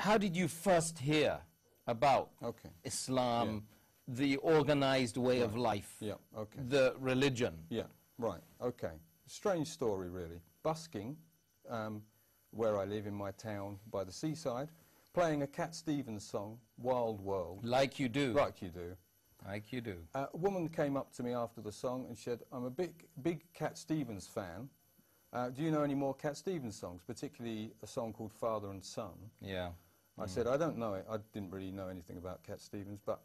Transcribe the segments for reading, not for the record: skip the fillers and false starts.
how did you first hear about Islam, the organized way of life, the religion? Yeah, right, okay. Strange story, really. Busking, where I live in my town by the seaside, playing a Cat Stevens song, Wild World. Like you do. Like you do. Like you do. A woman came up to me after the song and said, I'm a big Cat Stevens fan. Do you know any more Cat Stevens songs, particularly a song called Father and Son? Yeah. I said, I don't know it. I didn't really know anything about Cat Stevens, but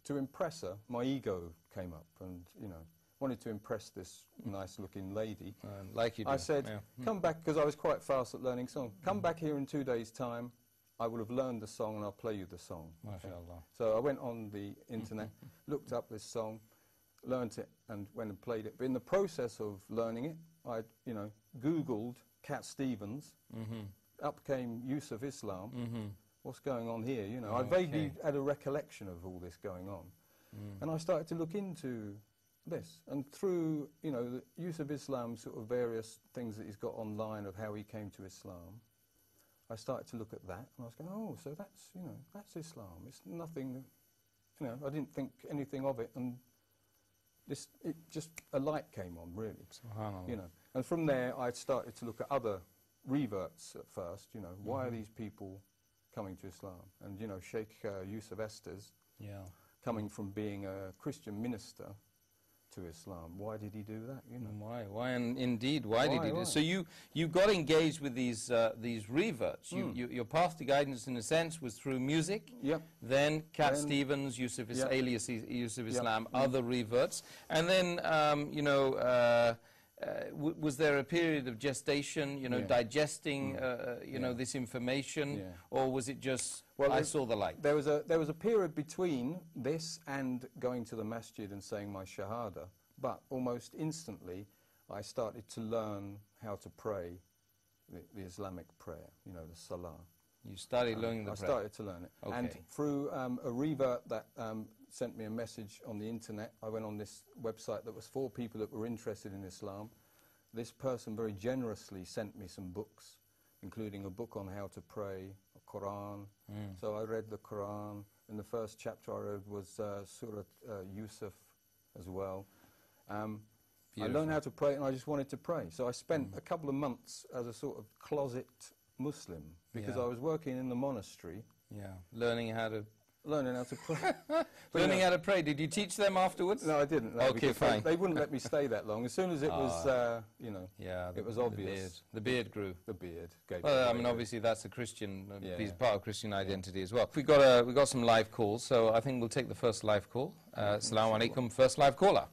to impress her, my ego came up and, you know, wanted to impress this nice-looking lady. Like you do. I said, come back, because I was quite fast at learning songs. Come back here in 2 days' time. I will have learned the song and I'll play you the song. MashaAllah. So I went on the internet, looked up this song, learnt it and went and played it. But in the process of learning it, I, you know, Googled Cat Stevens. Up came use of Islam. What's going on here? You know, I vaguely had a recollection of all this going on. And I started to look into this. And through, you know, the use of Islam, sort of various things that he's got online of how he came to Islam, I started to look at that, and I was going, oh, so that's, you know, that's Islam. It's nothing, you know, I didn't think anything of it, and this, it just, a light came on, really. SubhanAllah. You know, and from there, I started to look at other reverts at first, you know, why are these people coming to Islam? And, you know, Sheikh Yusuf Estes, coming from being a Christian minister to Islam, why did he do that? You know, why? And indeed, why did he do? So you got engaged with these reverts. Your path to guidance, in a sense, was through music. Then Cat Stevens, alias Yusuf Islam, other reverts, and then you know. Was there a period of gestation, you know, digesting, you know, this information, or was it just, well, I saw the light? There was a period between this and going to the masjid and saying my shahada, but almost instantly I started to learn how to pray the Islamic prayer, you know, the salah. You started learning the prayer? I started to learn it. And through a revert that sent me a message on the internet, I went on this website that was for people that were interested in Islam. This person very generously sent me some books, including a book on how to pray, a Quran. So I read the Quran, and the first chapter I read was Surah Yusuf as well. I learned how to pray, and I just wanted to pray. So I spent a couple of months as a sort of closet Muslim, because I was working in the monastery. Learning how to pray. Learning how to pray. Did you teach them afterwards? No, I didn't. No, okay, fine. They wouldn't let me stay that long. As soon as it was, you know, it was obvious. The beard grew. The beard gave. Well, I mean, obviously that's a Christian, part of Christian identity as well. We got some live calls, so I think we'll take the first live call. Assalamu alaikum, first live caller.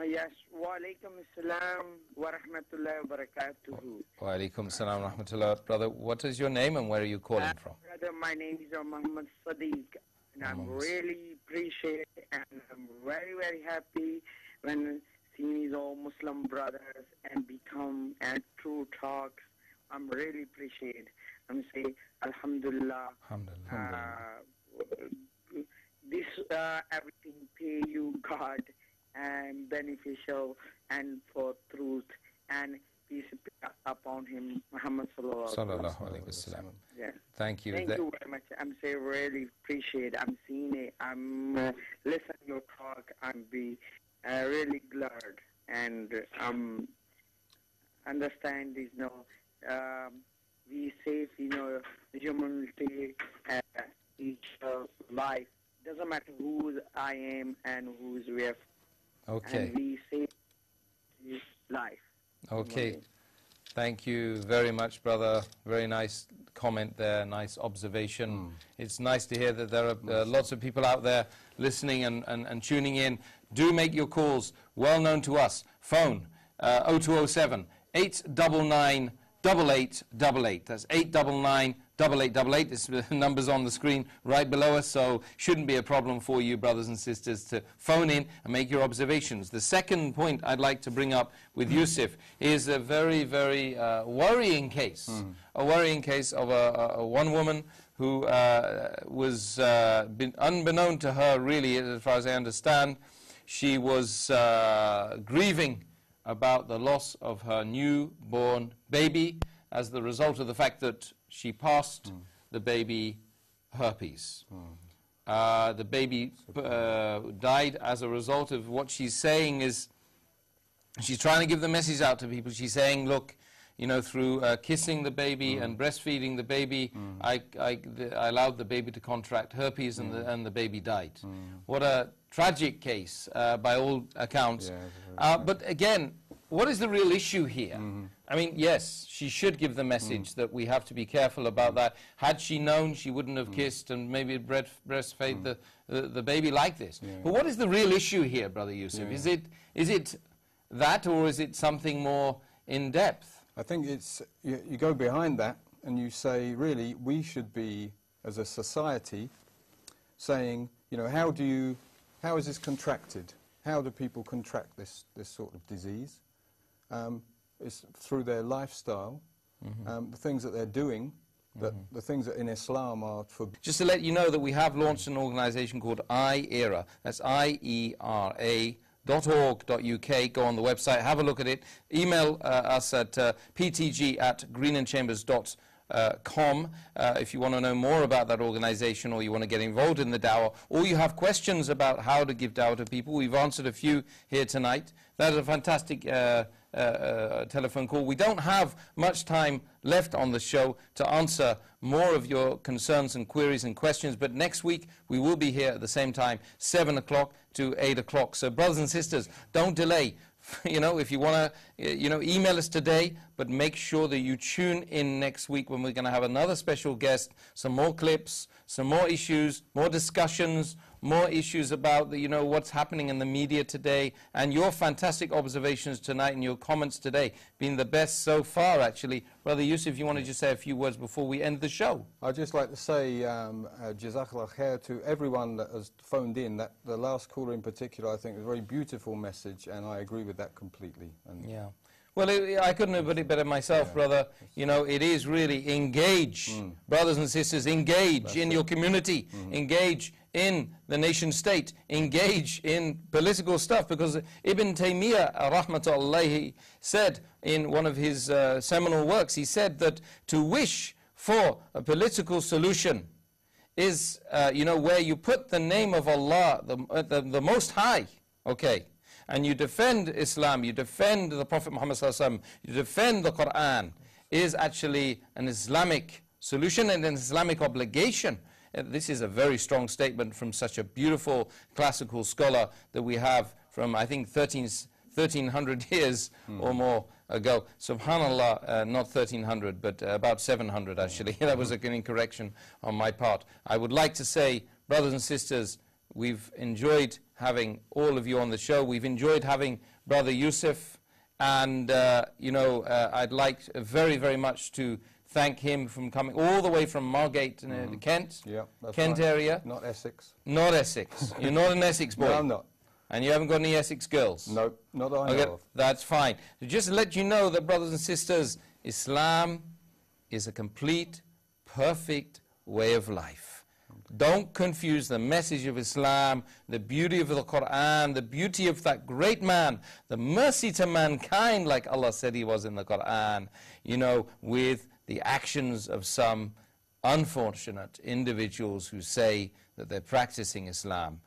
Yes, wa alaikum assalam wa rahmatullahi wa barakatuhu. Wa alaikum assalam wa rahmatullah. Brother, what is your name and where are you calling from? Brother, my name is Muhammad Sadiq, and I'm really appreciate and I'm very, very happy when seeing these all Muslim brothers and become and true talks. I'm really appreciate. I'm saying Alhamdulillah. This everything pay you God and beneficial and for truth and peace upon him, Muhammad sallallahu alaihi wasallam. Thank you. Thank you very much. I'm saying really appreciate. I'm seeing it. I'm listening to your talk. I'm be really glad and understand this. You know, we save, you know, humanity, each life. Doesn't matter who I am and who's with. And we save his life. Thank you very much, brother. Very nice comment there, nice observation. It's nice to hear that there are lots of people out there listening and tuning in. Do make your calls, well known to us. Phone 0207 899 8888. That's 899 8888. This number's on the screen right below us, so shouldn't be a problem for you, brothers and sisters, to phone in and make your observations. The second point I'd like to bring up with Yusuf is a very, very worrying case. A worrying case of a one woman who was, unbeknown to her really, as far as I understand, she was grieving about the loss of her newborn baby as the result of the fact that she passed the baby herpes. The baby died as a result of what she's saying is, she's trying to give the message out to people. She's saying, look, you know, through kissing the baby and breastfeeding the baby, I allowed the baby to contract herpes, and the baby died. What a tragic case by all accounts. But again, what is the real issue here? I mean, yes, she should give the message that we have to be careful about that. Had she known, she wouldn't have kissed and maybe breastfed the baby like this. But what is the real issue here, Brother Yusuf? Is it that, or is it something more in depth? I think it's, you go behind that and you say, really, we should be, as a society, saying, you know, how is this contracted? How do people contract this sort of disease? It's through their lifestyle, the things that they're doing, the things that in Islam are forbidden. Just to let you know that we have launched an organization called IERA. That's IERA.org.uk. Go on the website, have a look at it. Email us at ptg@greenandchambers.com if you want to know more about that organization, or you want to get involved in the dawah, or you have questions about how to give dawah to people. We've answered a few here tonight. That is a fantastic telephone call. We don't have much time left on the show to answer more of your concerns and queries and questions, but next week we will be here at the same time, 7 o'clock to 8 o'clock. So brothers and sisters, don't delay. You know, if you want to, email us today, but make sure that you tune in next week when we're going to have another special guest, some more clips, some more issues, more discussions, more issues about what's happening in the media today, and your fantastic observations tonight and your comments today been the best so far, actually. Brother Yusuf, you want to just say a few words before we end the show? I'd just like to say Jazakallah khair to everyone that has phoned in. That the last caller in particular, I think, is a very beautiful message, and I agree with that completely. And yeah. Well, I couldn't have put it better myself, brother. You know, it is really engage, brothers and sisters, engage in your community, engage in the nation state, engage in political stuff, because Ibn Taymiyyah, rahmatullahi, said in one of his seminal works, he said that to wish for a political solution is, where you put the name of Allah, the Most High, okay, and you defend Islam, you defend the Prophet Muhammad sallallahu alaihi wasallam, you defend the Quran, is actually an Islamic solution and an Islamic obligation. This is a very strong statement from such a beautiful classical scholar that we have from, I think, 1300 years or more ago. Subhanallah, not 1300, but about 700 actually. That was an incorrection on my part. I would like to say, brothers and sisters, we've enjoyed having all of you on the show. We've enjoyed having Brother Yusuf, and I'd like very, very much to thank him from coming all the way from Margate, Kent, Kent area. Not Essex. Not Essex. You're not an Essex boy. No, I'm not. And you haven't got any Essex girls? No, not that I know of. That's fine. Just to let you know that, brothers and sisters, Islam is a complete, perfect way of life. Don't confuse the message of Islam, the beauty of the Quran, the beauty of that great man, the mercy to mankind, like Allah said he was in the Quran, with the actions of some unfortunate individuals who say that they're practicing Islam.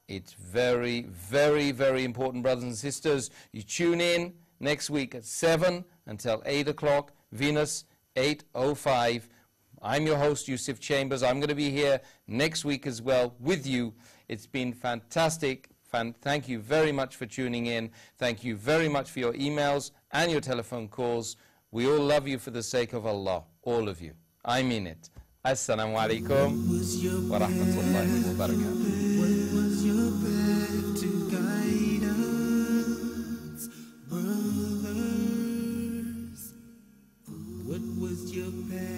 It's very, very, very important, brothers and sisters. You tune in next week at 7 until 8 o'clock, Venus 805. I'm your host, Yusuf Chambers. I'm going to be here next week as well with you. It's been fantastic. Thank you very much for tuning in. Thank you very much for your emails and your telephone calls. We all love you for the sake of Allah, all of you. I mean it. Assalamu alaikum wa rahmatullahi wa barakatuh. What was your path?